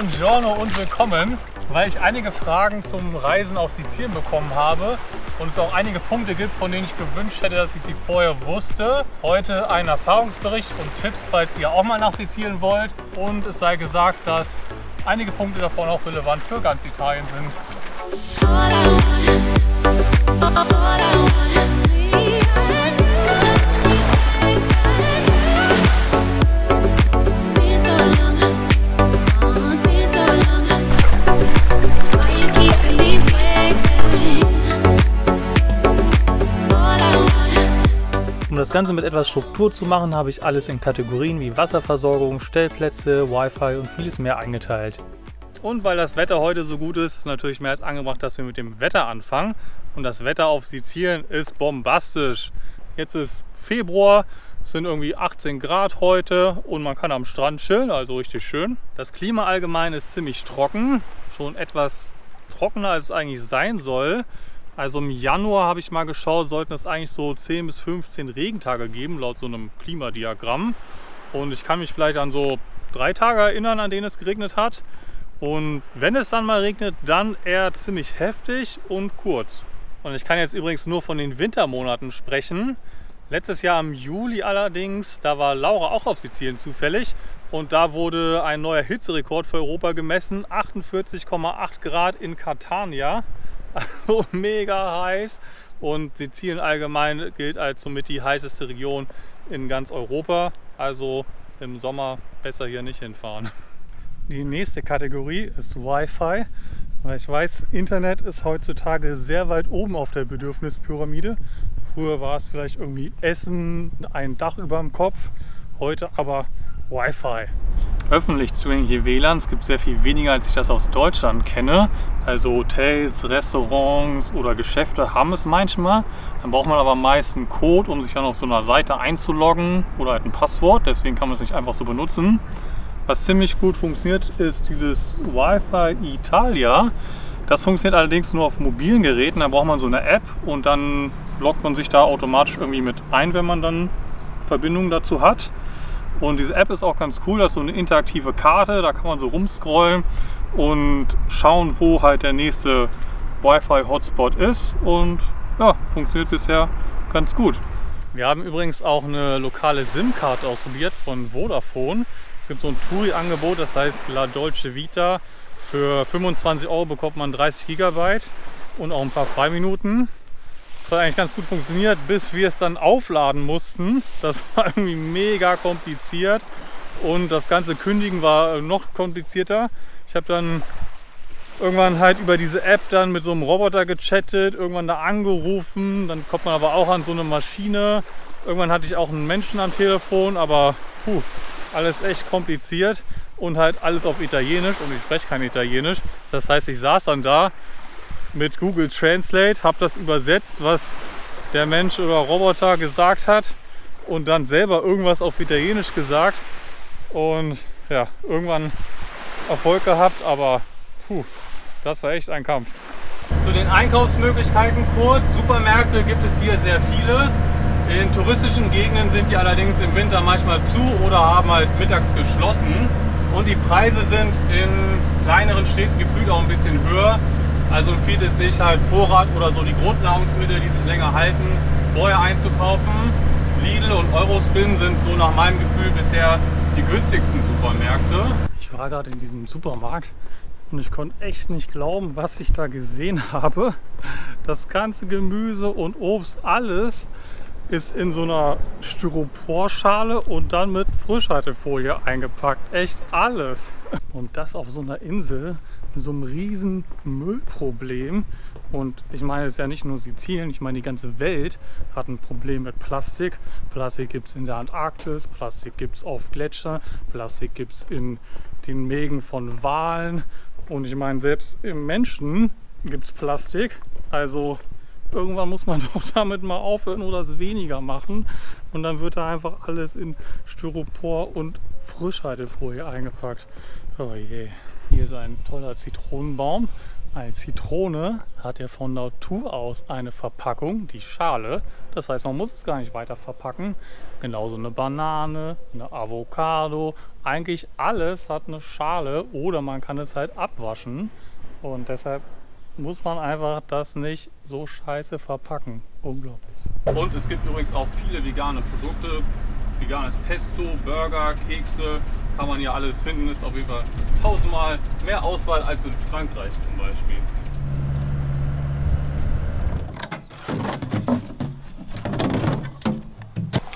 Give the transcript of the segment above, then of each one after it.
Buongiorno und willkommen, weil ich einige Fragen zum Reisen auf Sizilien bekommen habe und es auch einige Punkte gibt, von denen ich gewünscht hätte, dass ich sie vorher wusste. Heute ein Erfahrungsbericht und Tipps, falls ihr auch mal nach Sizilien wollt, und es sei gesagt, dass einige Punkte davon auch relevant für ganz Italien sind. Um das Ganze mit etwas Struktur zu machen, habe ich alles in Kategorien wie Wasserversorgung, Stellplätze, Wi-Fi und vieles mehr eingeteilt. Und weil das Wetter heute so gut ist, ist natürlich mehr als angebracht, dass wir mit dem Wetter anfangen. Und das Wetter auf Sizilien ist bombastisch. Jetzt ist Februar, es sind irgendwie 18 Grad heute und man kann am Strand chillen, also richtig schön. Das Klima allgemein ist ziemlich trocken, schon etwas trockener als es eigentlich sein soll. Also im Januar habe ich mal geschaut, sollten es eigentlich so 10 bis 15 Regentage geben, laut so einem Klimadiagramm. Und ich kann mich vielleicht an so 3 Tage erinnern, an denen es geregnet hat. Und wenn es dann mal regnet, dann eher ziemlich heftig und kurz. Und ich kann jetzt übrigens nur von den Wintermonaten sprechen. Letztes Jahr im Juli allerdings, da war Laura auch auf Sizilien zufällig. Und da wurde ein neuer Hitzerekord für Europa gemessen, 48,8 Grad in Catania. Also mega heiß, und Sizilien allgemein gilt als somit die heißeste Region in ganz Europa. Also im Sommer besser hier nicht hinfahren. Die nächste Kategorie ist Wi-Fi, weil ich weiß, Internet ist heutzutage sehr weit oben auf der Bedürfnispyramide. Früher war es vielleicht irgendwie Essen, ein Dach über dem Kopf, heute aber Wi-Fi. Öffentlich zugängliche WLANs gibt es sehr viel weniger, als ich das aus Deutschland kenne. Also Hotels, Restaurants oder Geschäfte haben es manchmal. Dann braucht man aber meist einen Code, um sich dann auf so einer Seite einzuloggen, oder halt ein Passwort. Deswegen kann man es nicht einfach so benutzen. Was ziemlich gut funktioniert, ist dieses Wi-Fi Italia. Das funktioniert allerdings nur auf mobilen Geräten. Da braucht man so eine App und dann loggt man sich da automatisch irgendwie mit ein, wenn man dann Verbindung dazu hat. Und diese App ist auch ganz cool, das ist so eine interaktive Karte, da kann man so rumscrollen und schauen, wo halt der nächste Wi-Fi-Hotspot ist, und ja, funktioniert bisher ganz gut. Wir haben übrigens auch eine lokale SIM-Karte ausprobiert von Vodafone. Es gibt so ein Touri-Angebot, das heißt La Dolce Vita. Für 25 € bekommt man 30 GB und auch ein paar Freiminuten. Das hat eigentlich ganz gut funktioniert, bis wir es dann aufladen mussten. Das war irgendwie mega kompliziert und das ganze Kündigen war noch komplizierter. Ich habe dann irgendwann halt über diese App dann mit so einem Roboter gechattet, irgendwann da angerufen, dann kommt man aber auch an so eine Maschine. Irgendwann hatte ich auch einen Menschen am Telefon, aber alles echt kompliziert und halt alles auf Italienisch, und ich spreche kein Italienisch. Das heißt, ich saß dann da mit Google Translate, habe das übersetzt, was der Mensch oder Roboter gesagt hat, und dann selber irgendwas auf Italienisch gesagt und ja, irgendwann Erfolg gehabt, aber das war echt ein Kampf. Zu den Einkaufsmöglichkeiten kurz. Supermärkte gibt es hier sehr viele. In touristischen Gegenden sind die allerdings im Winter manchmal zu oder haben halt mittags geschlossen, und die Preise sind in kleineren Städten gefühlt auch ein bisschen höher. Also empfiehlt es sich halt, Vorrat oder so die Grundnahrungsmittel, die sich länger halten, vorher einzukaufen. Lidl und Eurospin sind so nach meinem Gefühl bisher die günstigsten Supermärkte. Ich war gerade in diesem Supermarkt und ich konnte echt nicht glauben, was ich da gesehen habe. Das ganze Gemüse und Obst, alles ist in so einer Styroporschale und dann mit Frischhaltefolie eingepackt. Echt alles. Und das auf so einer Insel mit so einem riesen Müllproblem. Und ich meine, es ist ja nicht nur Sizilien, ich meine, die ganze Welt hat ein Problem mit Plastik. Plastik gibt es in der Antarktis, Plastik gibt es auf Gletschern, Plastik gibt es in den Mägen von Walen. Und ich meine, selbst im Menschen gibt es Plastik. Also irgendwann muss man doch damit mal aufhören oder es weniger machen. Und dann wird da einfach alles in Styropor und Frischhaltefolie eingepackt. Oh je. Hier ist ein toller Zitronenbaum. Als Zitrone hat er von Natur aus eine Verpackung, die Schale. Das heißt, man muss es gar nicht weiter verpacken. Genauso eine Banane, eine Avocado. Eigentlich alles hat eine Schale oder man kann es halt abwaschen. Und deshalb muss man einfach das nicht so scheiße verpacken. Unglaublich. Und es gibt übrigens auch viele vegane Produkte. Veganes Pesto, Burger, Kekse, kann man hier alles finden. Ist auf jeden Fall tausendmal mehr Auswahl als in Frankreich zum Beispiel.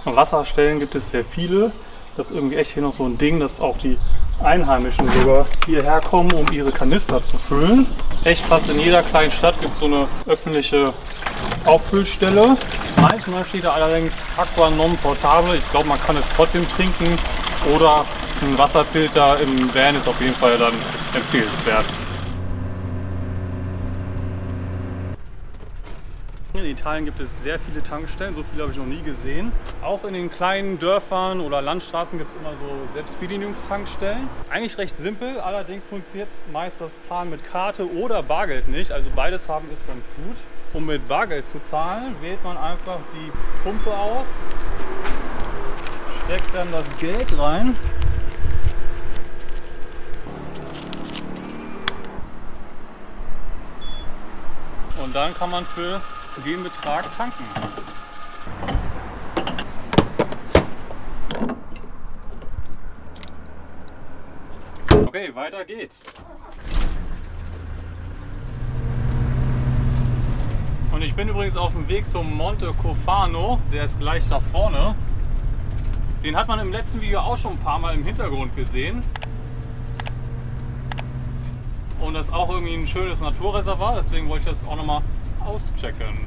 Wasserstellen gibt es sehr viele. Das ist irgendwie echt hier noch so ein Ding, dass auch die Einheimischen sogar hierher kommen, um ihre Kanister zu füllen. Echt fast in jeder kleinen Stadt gibt es so eine öffentliche Auffüllstelle. Manchmal steht da allerdings Aqua non potable. Ich glaube, man kann es trotzdem trinken oder ein Wasserfilter im Van ist auf jeden Fall dann empfehlenswert. In Italien gibt es sehr viele Tankstellen, so viele habe ich noch nie gesehen. Auch in den kleinen Dörfern oder Landstraßen gibt es immer so Selbstbedienungstankstellen. Eigentlich recht simpel, allerdings funktioniert meist das Zahlen mit Karte oder Bargeld nicht. Also beides haben ist ganz gut. Um mit Bargeld zu zahlen, wählt man einfach die Pumpe aus, steckt dann das Geld rein. Und dann kann man für den Betrag tanken. Okay, weiter geht's. Und ich bin übrigens auf dem Weg zum Monte Cofano, der ist gleich da vorne. Den hat man im letzten Video auch schon ein paar Mal im Hintergrund gesehen. Und das ist auch irgendwie ein schönes Naturreservat, deswegen wollte ich das auch nochmal auschecken.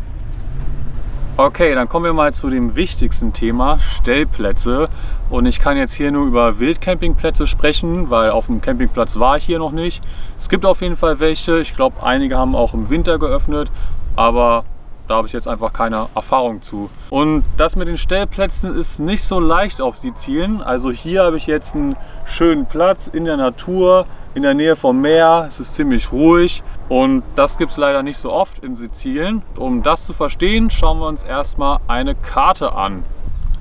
Okay, dann kommen wir mal zu dem wichtigsten Thema, Stellplätze. Und ich kann jetzt hier nur über Wildcampingplätze sprechen, weil auf dem Campingplatz war ich hier noch nicht. Es gibt auf jeden Fall welche, ich glaube einige haben auch im Winter geöffnet, aber da habe ich jetzt einfach keine Erfahrung zu. Und das mit den Stellplätzen ist nicht so leicht auf Sizilien. Also hier habe ich jetzt einen schönen Platz in der Natur, in der Nähe vom Meer. Es ist ziemlich ruhig und das gibt es leider nicht so oft in Sizilien. Um das zu verstehen, schauen wir uns erstmal eine Karte an.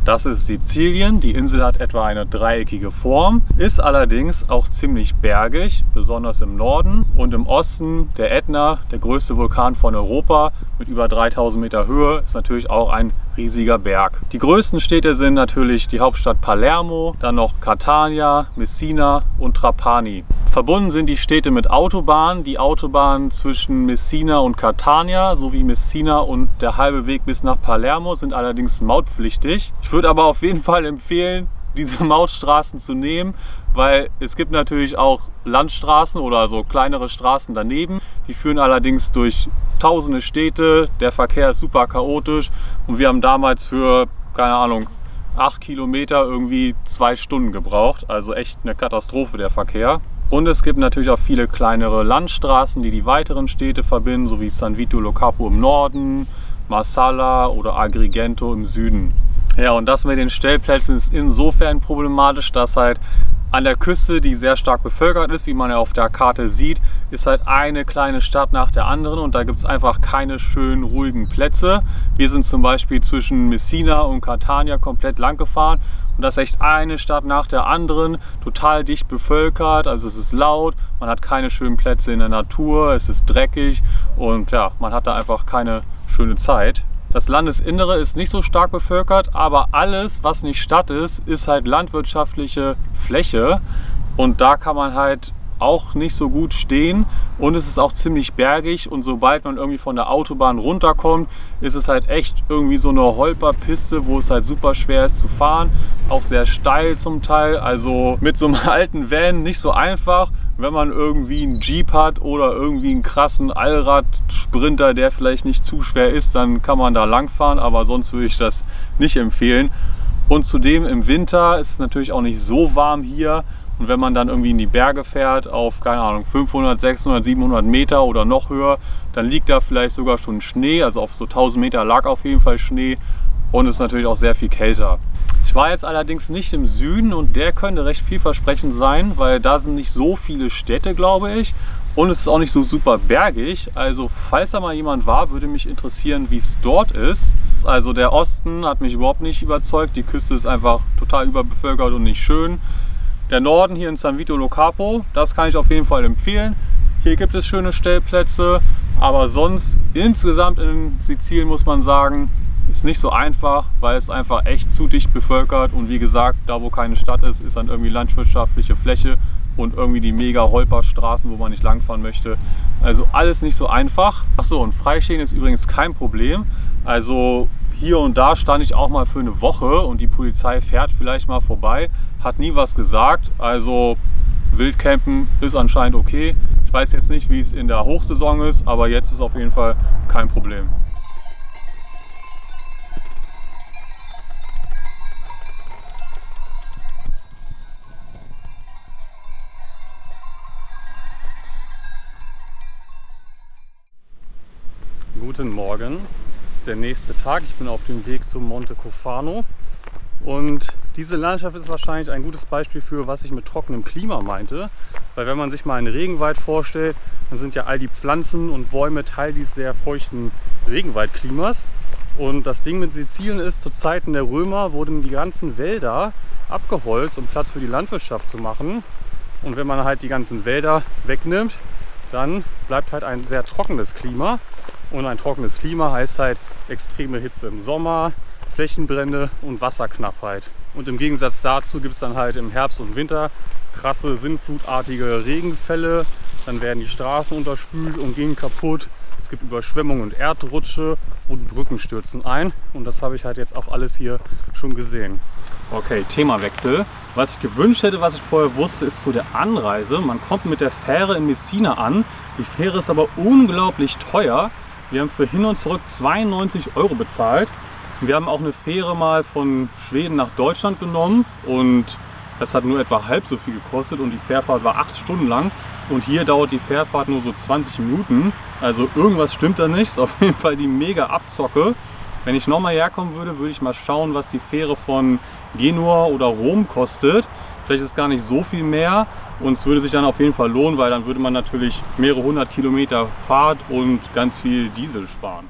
Das ist Sizilien. Die Insel hat etwa eine dreieckige Form, ist allerdings auch ziemlich bergig, besonders im Norden und im Osten. Der Ätna, der größte Vulkan von Europa mit über 3000 Meter Höhe, ist natürlich auch ein riesiger Berg. Die größten Städte sind natürlich die Hauptstadt Palermo, dann noch Catania, Messina und Trapani. Verbunden sind die Städte mit Autobahnen. Die Autobahnen zwischen Messina und Catania sowie Messina und der halbe Weg bis nach Palermo sind allerdings mautpflichtig. Ich würde aber auf jeden Fall empfehlen, diese Mautstraßen zu nehmen, weil es gibt natürlich auch Landstraßen oder so kleinere Straßen daneben. Die führen allerdings durch tausende Städte, der Verkehr ist super chaotisch und wir haben damals für, keine Ahnung, 8 Kilometer irgendwie 2 Stunden gebraucht. Also echt eine Katastrophe der Verkehr. Und es gibt natürlich auch viele kleinere Landstraßen, die die weiteren Städte verbinden, so wie San Vito Lo Capo im Norden, Marsala oder Agrigento im Süden. Ja, und das mit den Stellplätzen ist insofern problematisch, dass halt an der Küste, die sehr stark bevölkert ist, wie man ja auf der Karte sieht, ist halt eine kleine Stadt nach der anderen und da gibt es einfach keine schönen, ruhigen Plätze. Wir sind zum Beispiel zwischen Messina und Catania komplett lang gefahren und das ist echt eine Stadt nach der anderen, total dicht bevölkert, also es ist laut, man hat keine schönen Plätze in der Natur, es ist dreckig und ja, man hat da einfach keine schöne Zeit. Das Landesinnere ist nicht so stark bevölkert, aber alles, was nicht Stadt ist, ist halt landwirtschaftliche Fläche und da kann man halt auch nicht so gut stehen und es ist auch ziemlich bergig und sobald man irgendwie von der Autobahn runterkommt, ist es halt echt irgendwie so eine Holperpiste, wo es halt super schwer ist zu fahren, auch sehr steil zum Teil, also mit so einem alten Van nicht so einfach. Wenn man irgendwie einen Jeep hat oder irgendwie einen krassen Allrad-Sprinter, der vielleicht nicht zu schwer ist, dann kann man da lang fahren, aber sonst würde ich das nicht empfehlen. Und zudem im Winter ist es natürlich auch nicht so warm hier. Und wenn man dann irgendwie in die Berge fährt, auf, keine Ahnung, 500, 600, 700 Meter oder noch höher, dann liegt da vielleicht sogar schon Schnee. Also auf so 1000 Meter lag auf jeden Fall Schnee und es ist natürlich auch sehr viel kälter. Ich war jetzt allerdings nicht im Süden und der könnte recht vielversprechend sein, weil da sind nicht so viele Städte, glaube ich. und es ist auch nicht so super bergig. Also falls da mal jemand war, würde mich interessieren, wie es dort ist. Also der Osten hat mich überhaupt nicht überzeugt. Die Küste ist einfach total überbevölkert und nicht schön. Der Norden hier in San Vito lo Capo, das kann ich auf jeden Fall empfehlen. Hier gibt es schöne Stellplätze, aber sonst insgesamt in Sizilien muss man sagen, ist nicht so einfach, weil es einfach echt zu dicht bevölkert und wie gesagt, da wo keine Stadt ist, ist dann irgendwie landwirtschaftliche Fläche und irgendwie die mega Holperstraßen, wo man nicht langfahren möchte. Also alles nicht so einfach. Achso, und Freistehen ist übrigens kein Problem. Also hier und da stand ich auch mal für eine Woche und die Polizei fährt vielleicht mal vorbei, hat nie was gesagt. Also Wildcampen ist anscheinend okay. Ich weiß jetzt nicht, wie es in der Hochsaison ist, aber jetzt ist auf jeden Fall kein Problem. Guten Morgen, es ist der nächste Tag. Ich bin auf dem Weg zum Monte Cofano und diese Landschaft ist wahrscheinlich ein gutes Beispiel für, was ich mit trockenem Klima meinte. Weil wenn man sich mal einen Regenwald vorstellt, dann sind ja all die Pflanzen und Bäume Teil dieses sehr feuchten Regenwaldklimas. Und das Ding mit Sizilien ist, zu Zeiten der Römer wurden die ganzen Wälder abgeholzt, um Platz für die Landwirtschaft zu machen. Und wenn man halt die ganzen Wälder wegnimmt, dann bleibt halt ein sehr trockenes Klima. Und ein trockenes Klima heißt halt extreme Hitze im Sommer, Flächenbrände und Wasserknappheit. Und im Gegensatz dazu gibt es dann halt im Herbst und Winter krasse sinnflutartige Regenfälle. Dann werden die Straßen unterspült und gehen kaputt. Es gibt Überschwemmungen und Erdrutsche und Brücken stürzen ein. Und das habe ich halt jetzt auch alles hier schon gesehen. Okay, Themawechsel. Was ich gewünscht hätte, was ich vorher wusste, ist zu der Anreise. Man kommt mit der Fähre in Messina an. Die Fähre ist aber unglaublich teuer. Wir haben für hin und zurück 92 € bezahlt. Wir haben auch eine Fähre mal von Schweden nach Deutschland genommen und das hat nur etwa halb so viel gekostet und die Fährfahrt war 8 Stunden lang. Und hier dauert die Fährfahrt nur so 20 Minuten. Also irgendwas stimmt da nicht. Ist auf jeden Fall die mega Abzocke. Wenn ich nochmal herkommen würde, würde ich mal schauen, was die Fähre von Genua oder Rom kostet. Vielleicht ist es gar nicht so viel mehr und es würde sich dann auf jeden Fall lohnen, weil dann würde man natürlich mehrere 100 Kilometer Fahrt und ganz viel Diesel sparen.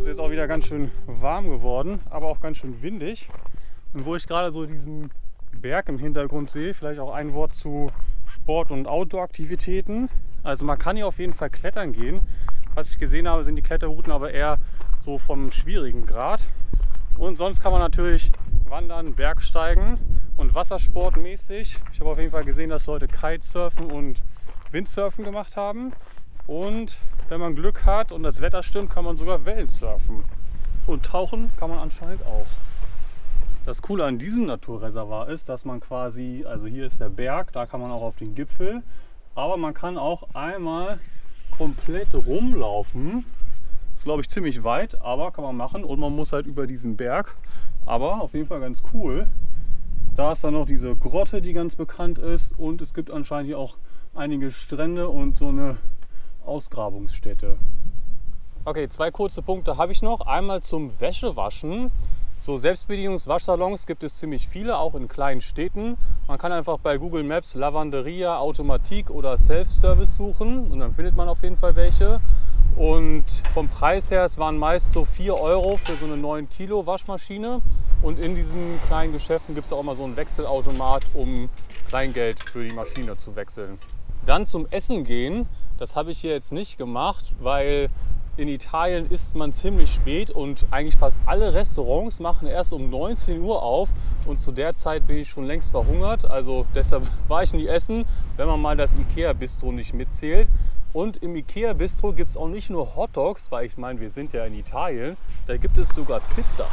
Ist auch wieder ganz schön warm geworden, aber auch ganz schön windig. Und wo ich gerade so diesen Berg im Hintergrund sehe, vielleicht auch ein Wort zu Sport- und Outdoor-Aktivitäten. Also man kann hier auf jeden Fall klettern gehen. Was ich gesehen habe, sind die Kletterrouten aber eher so vom schwierigen Grad. Und sonst kann man natürlich wandern, Bergsteigen und wassersportmäßig. Ich habe auf jeden Fall gesehen, dass Leute Kitesurfen und Windsurfen gemacht haben. Und wenn man Glück hat und das Wetter stimmt, kann man sogar Wellen surfen. Und tauchen kann man anscheinend auch. Das Coole an diesem Naturreservat ist, dass man quasi, also hier ist der Berg, da kann man auch auf den Gipfel, aber man kann auch einmal komplett rumlaufen. Das ist, glaube ich, ziemlich weit, aber kann man machen und man muss halt über diesen Berg. Aber auf jeden Fall ganz cool. Da ist dann noch diese Grotte, die ganz bekannt ist und es gibt anscheinend hier auch einige Strände und so eine Ausgrabungsstätte. Okay, zwei kurze Punkte habe ich noch. Einmal zum Wäschewaschen. So Selbstbedienungswaschsalons gibt es ziemlich viele, auch in kleinen Städten. Man kann einfach bei Google Maps Lavanderia, Automatik oder Self-Service suchen und dann findet man auf jeden Fall welche. Und vom Preis her, es waren meist so 4 € für so eine 9 Kilo Waschmaschine. Und in diesen kleinen Geschäften gibt es auch mal so einen Wechselautomat, um Kleingeld für die Maschine zu wechseln. Dann zum Essen gehen. Das habe ich hier jetzt nicht gemacht, weil in Italien isst man ziemlich spät und eigentlich fast alle Restaurants machen erst um 19 Uhr auf und zu der Zeit bin ich schon längst verhungert. Also deshalb war ich nie essen, wenn man mal das Ikea-Bistro nicht mitzählt. Und im Ikea-Bistro gibt es auch nicht nur Hotdogs, weil ich meine, wir sind ja in Italien, da gibt es sogar Pizza.